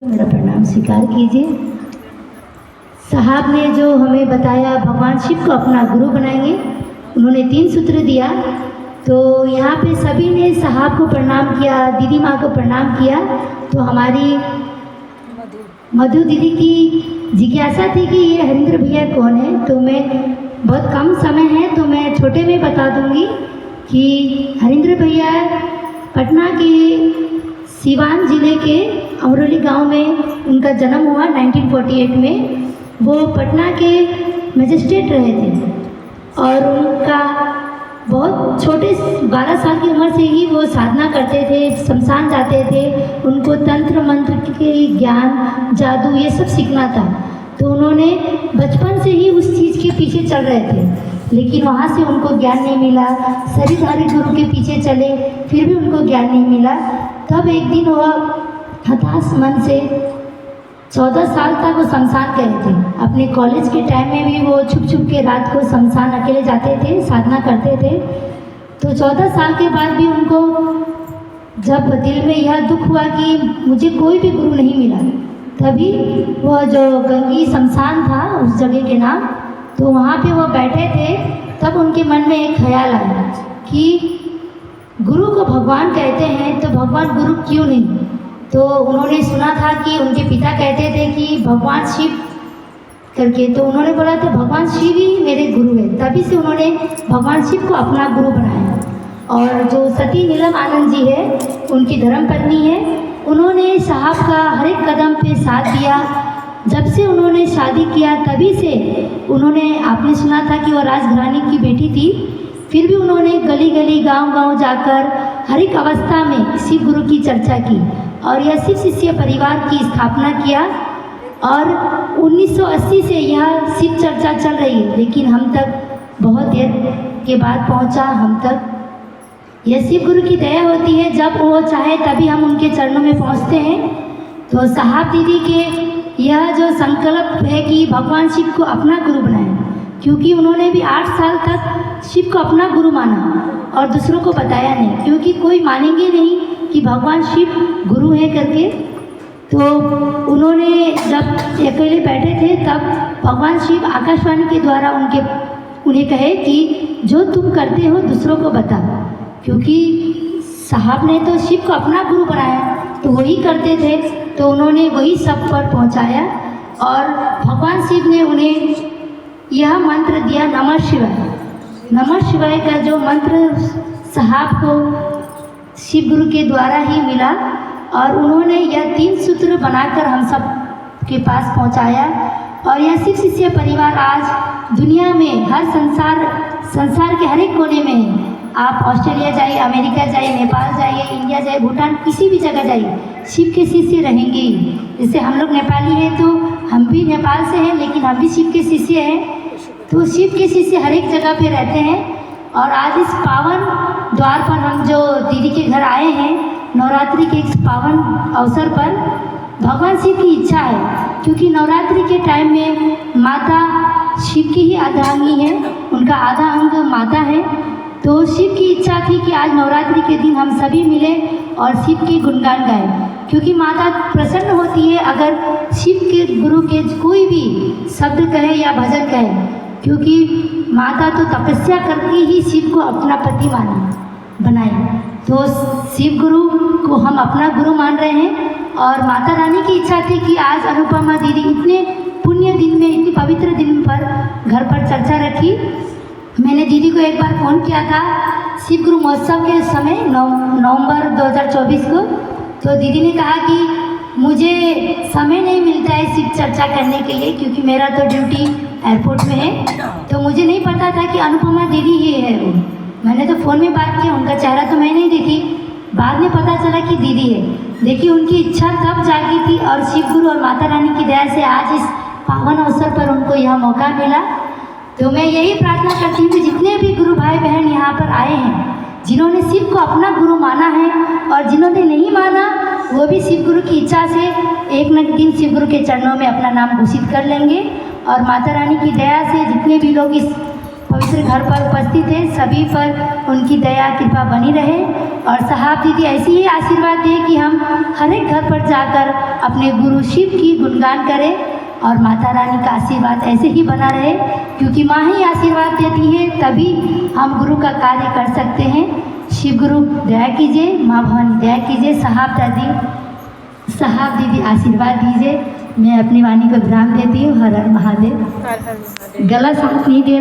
मेरा प्रणाम स्वीकार कीजिए। साहब ने जो हमें बताया भगवान शिव को अपना गुरु बनाएंगे, उन्होंने 3 सूत्र दिया। तो यहाँ पे सभी ने साहब को प्रणाम किया, दीदी माँ को प्रणाम किया। तो हमारी मधु दीदी की जिज्ञासा थी कि ये हरिंद्र भैया कौन है। तो मैं बहुत कम समय है तो मैं छोटे में बता दूंगी कि हरिंद्र भैया पटना के सिवान ज़िले के अमरोली गांव में उनका जन्म हुआ 1948 में। वो पटना के मजिस्ट्रेट रहे थे और उनका बहुत छोटे 12 साल की उम्र से ही वो साधना करते थे, शमशान जाते थे। उनको तंत्र मंत्र के ज्ञान, जादू ये सब सीखना था। तो उन्होंने बचपन से ही उस चीज़ के पीछे चल रहे थे, लेकिन वहाँ से उनको ज्ञान नहीं मिला। शरीरधारी गुरु के पीछे चले, फिर भी उनको ज्ञान नहीं मिला। तब एक दिन वह हताश मन से 14 साल तक वो शमशान गए थे। अपने कॉलेज के टाइम में भी वो छुप छुप के रात को शमशान अकेले जाते थे, साधना करते थे। तो 14 साल के बाद भी उनको जब दिल में यह दुख हुआ कि मुझे कोई भी गुरु नहीं मिला, तभी वह जो गंगी शमशान था उस जगह के नाम, तो वहाँ पे वो बैठे थे। तब उनके मन में एक ख्याल आया कि गुरु को भगवान कहते हैं तो भगवान गुरु क्यों नहीं। तो उन्होंने सुना था कि उनके पिता कहते थे कि भगवान शिव करके, तो उन्होंने बोला तो भगवान शिव ही मेरे गुरु है। तभी से उन्होंने भगवान शिव को अपना गुरु बनाया। और जो सती नीलम आनंद जी है, उनकी धर्मपत्नी है, उन्होंने साहब का हर एक कदम पे साथ दिया। जब से उन्होंने शादी किया तभी से उन्होंने, आपने सुना था कि वो राजघरानी की बेटी थी, फिर भी उन्होंने गली गली गांव-गांव जाकर हर एक अवस्था में शिव गुरु की चर्चा की और यह शिव शिष्य परिवार की स्थापना किया। और 1980 से यह शिव चर्चा चल रही है, लेकिन हम तक बहुत देर के बाद पहुंचा हम तक। यह शिव गुरु की दया होती है, जब वो चाहे तभी हम उनके चरणों में पहुंचते हैं। तो साहब दीदी के यह जो संकल्प है कि भगवान शिव को अपना गुरु बनाए, क्योंकि उन्होंने भी 8 साल तक शिव को अपना गुरु माना और दूसरों को बताया नहीं, क्योंकि कोई मानेंगे नहीं कि भगवान शिव गुरु है करके। तो उन्होंने जब अकेले बैठे थे तब भगवान शिव आकाशवाणी के द्वारा उन्हें कहे कि जो तुम करते हो दूसरों को बता, क्योंकि साहब ने तो शिव को अपना गुरु बनाया तो वही करते थे। तो उन्होंने वही सब पर पहुंचाया और भगवान शिव ने उन्हें यह मंत्र दिया, नमः शिवाय। नमः शिवाय का जो मंत्र साहब को शिव गुरु के द्वारा ही मिला और उन्होंने यह 3 सूत्र बनाकर हम सब के पास पहुंचाया। और यह शिव शिष्य परिवार आज दुनिया में हर संसार के हर एक कोने में है। आप ऑस्ट्रेलिया जाइए, अमेरिका जाइए, नेपाल जाइए, इंडिया जाइए, भूटान, किसी भी जगह जाइए, शिव के शिष्य रहेंगे ही। जैसे हम लोग नेपाली हैं तो हम भी नेपाल से हैं, लेकिन हम भी शिव के शिष्य हैं। तो शिव के शिष्य हर एक जगह पे रहते हैं। और आज इस पावन द्वार पर हम जो दीदी के घर आए हैं, नवरात्रि के इस पावन अवसर पर, भगवान शिव की इच्छा है, क्योंकि नवरात्रि के टाइम में माता शिव की ही अर्धांगी है, उनका आधा अंग माता है। तो शिव की इच्छा थी कि आज नवरात्रि के दिन हम सभी मिलें और शिव के गुणगान गाएं, क्योंकि माता प्रसन्न होती है अगर शिव के गुरु के कोई भी शब्द कहे या भजन कहे, क्योंकि माता तो तपस्या करके ही शिव को अपना पति बनाई। तो शिव गुरु को हम अपना गुरु मान रहे हैं। और माता रानी की इच्छा थी कि आज अनुपमा दीदी इतने पुण्य दिन में, इतनी पवित्र दिन पर घर पर चर्चा रखी। मैंने दीदी को एक बार फ़ोन किया था शिव गुरु महोत्सव के समय, नवंबर 2024 को। तो दीदी ने कहा कि मुझे समय नहीं मिलता है शिव चर्चा करने के लिए, क्योंकि मेरा तो ड्यूटी एयरपोर्ट में है। तो मुझे नहीं पता था कि अनुपमा दीदी ही है वो। मैंने तो फ़ोन में बात किया, उनका चेहरा तो मैं नहीं देखी, बाद में पता चला कि दीदी है। देखिए उनकी इच्छा तब जागी थी और शिव गुरु और माता रानी की दया से आज इस पावन अवसर पर उनको यह मौका मिला। तो मैं यही प्रार्थना करती हूँ कि जितने भी गुरु भाई बहन यहाँ पर आए हैं, जिन्होंने शिव को अपना गुरु माना है और जिन्होंने नहीं माना, वो भी शिव गुरु की इच्छा से एक न एक दिन शिव गुरु के चरणों में अपना नाम घोषित कर लेंगे। और माता रानी की दया से जितने भी लोग इस पवित्र घर पर उपस्थित हैं, सभी पर उनकी दया कृपा बनी रहे और साहब दीदी ऐसी ही आशीर्वाद दें कि हम हर एक घर पर जाकर अपने गुरु शिव की गुणगान करें और माता रानी का आशीर्वाद ऐसे ही बना रहे, क्योंकि माँ ही आशीर्वाद देती है, तभी हम गुरु का कार्य कर सकते हैं। शिव गुरु दया कीजिए, माँ भवानी दया कीजिए, साहब दीदी आशीर्वाद दीजिए। मैं अपनी वाणी को विराम देती हूँ। हर हर महादेव। गला साथ नहीं दे